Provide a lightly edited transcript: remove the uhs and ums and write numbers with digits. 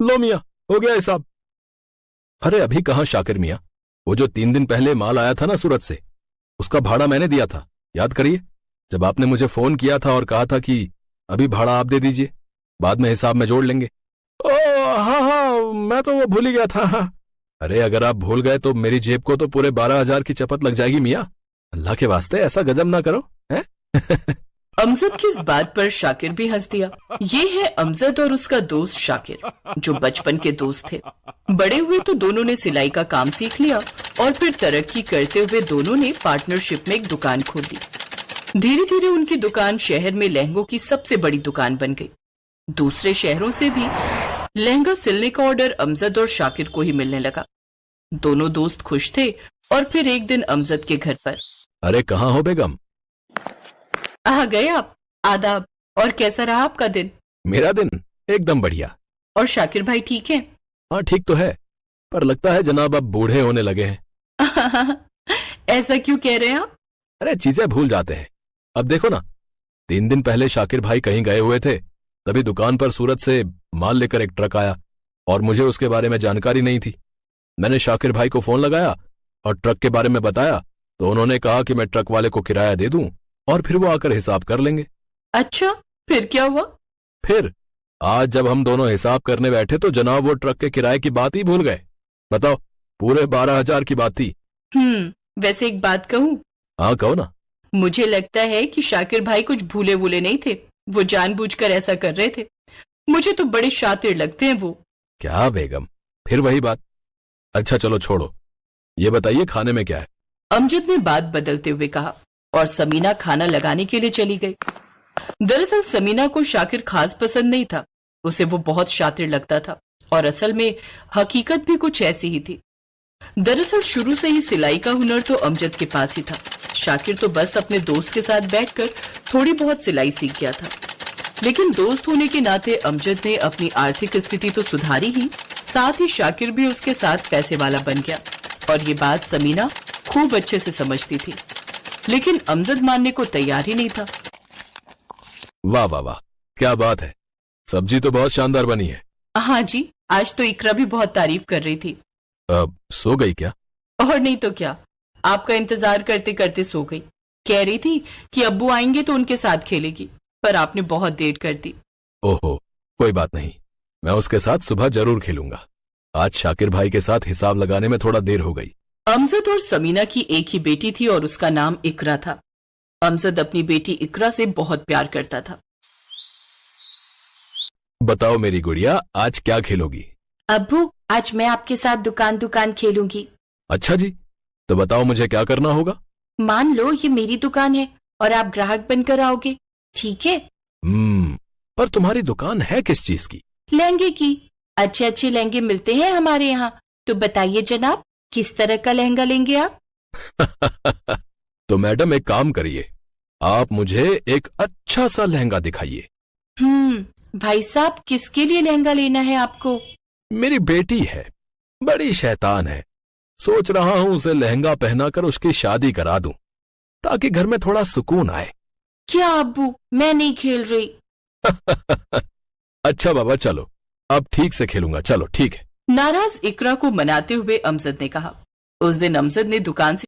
लो मियाँ, हो गया हिसाब। अरे अभी कहाँ शाकिर मियाँ, वो जो 3 दिन पहले माल आया था ना सूरत से, उसका भाड़ा मैंने दिया था, याद करिए, जब आपने मुझे फोन किया था और कहा था कि अभी भाड़ा आप दे दीजिए, बाद में हिसाब में जोड़ लेंगे। ओ हाँ हाँ, मैं तो वो भूल ही गया था। हाँ। अरे अगर आप भूल गए तो मेरी जेब को तो पूरे 12,000 की चपत लग जाएगी मियाँ। अल्लाह के वास्ते ऐसा गजब ना करो, हैं? अमजद की इस बात पर शाकिर भी हंस दिया। ये है अमजद और उसका दोस्त शाकिर, जो बचपन के दोस्त थे। बड़े हुए तो दोनों ने सिलाई का काम सीख लिया और फिर तरक्की करते हुए दोनों ने पार्टनरशिप में एक दुकान खोल दी। धीरे धीरे उनकी दुकान शहर में लहंगों की सबसे बड़ी दुकान बन गई। दूसरे शहरों से भी लहंगा सिलने का ऑर्डर अमजद और शाकिर को ही मिलने लगा। दोनों दोस्त खुश थे और फिर एक दिन अमजद के घर पर। अरे कहाँ हो बेगम? आ गए आप? आदाब। और कैसा रहा आपका दिन? मेरा दिन एकदम बढ़िया। और शाकिर भाई ठीक है? हाँ ठीक तो है, पर लगता है जनाब अब बूढ़े होने लगे हैं। ऐसा क्यों कह रहे हैं आप? अरे चीजें भूल जाते हैं। अब देखो ना, 3 दिन पहले शाकिर भाई कहीं गए हुए थे, तभी दुकान पर सूरत से माल लेकर एक ट्रक आया और मुझे उसके बारे में जानकारी नहीं थी। मैंने शाकिर भाई को फोन लगाया और ट्रक के बारे में बताया तो उन्होंने कहा कि मैं ट्रक वाले को किराया दे दूं और फिर वो आकर हिसाब कर लेंगे। अच्छा, फिर क्या हुआ? फिर आज जब हम दोनों हिसाब करने बैठे तो जनाब वो ट्रक के किराए की बात ही भूल गए। बताओ, पूरे 12,000 की बात थी। वैसे एक बात कहूं? हाँ कहो ना। मुझे लगता है कि शाकिर भाई कुछ भूले वूले नहीं थे, वो जानबूझकर ऐसा कर रहे थे। मुझे तो बड़े शातिर लगते हैं वो। क्या बेगम, फिर वही बात। अच्छा चलो छोड़ो, ये बताइए खाने में क्या है? अमजद ने बात बदलते हुए कहा और समीना खाना लगाने के लिए चली गई। दरअसल समीना को शाकिर खास पसंद नहीं था, उसे वो बहुत शातिर लगता था और असल में हकीकत भी कुछ ऐसी ही थी। दरअसल शुरू से ही सिलाई का हुनर तो अमजद के पास ही था। शाकिर तो बस अपने दोस्त के साथ बैठकर थोड़ी बहुत सिलाई सीख गया था, लेकिन दोस्त होने के नाते अमजद ने अपनी आर्थिक स्थिति तो सुधारी ही, साथ ही शाकिर भी उसके साथ पैसे वाला बन गया। और ये बात समीना खूब अच्छे से समझती थी, लेकिन अमजद मानने को तैयार ही नहीं था। वाह वाह वाह, क्या बात है, सब्जी तो बहुत शानदार बनी है। हाँ जी, आज तो इकरा भी बहुत तारीफ कर रही थी। अब सो गई क्या? और नहीं तो क्या, आपका इंतजार करते करते सो गई। कह रही थी कि अब्बू आएंगे तो उनके साथ खेलेगी, पर आपने बहुत देर कर दी। ओहो, कोई बात नहीं, मैं उसके साथ सुबह जरूर खेलूंगा। आज शाकिर भाई के साथ हिसाब लगाने में थोड़ा देर हो गई। अमजद और समीना की एक ही बेटी थी और उसका नाम इकरा था। अमजद अपनी बेटी इकरा से बहुत प्यार करता था। बताओ मेरी गुड़िया, आज क्या खेलोगी? अब्बू, आज मैं आपके साथ दुकान दुकान खेलूंगी। अच्छा जी, तो बताओ मुझे क्या करना होगा? मान लो ये मेरी दुकान है और आप ग्राहक बनकर आओगे, ठीक है? पर तुम्हारी दुकान है किस चीज की? लहंगे की। अच्छे अच्छे लहंगे मिलते हैं हमारे यहाँ। तो बताइए जनाब, किस तरह का लहंगा लेंगे आप? तो मैडम एक काम करिए, आप मुझे एक अच्छा सा लहंगा दिखाइए। भाई साहब, किसके लिए लहंगा लेना है आपको? मेरी बेटी है, बड़ी शैतान है, सोच रहा हूं उसे लहंगा पहनाकर उसकी शादी करा दूं, ताकि घर में थोड़ा सुकून आए। क्या अब्बू, मैं नहीं खेल रही। अच्छा बाबा चलो, अब ठीक से खेलूंगा, चलो ठीक है। नाराज इकरा को मनाते हुए अमजद ने कहा। उस दिन अमजद ने दुकान से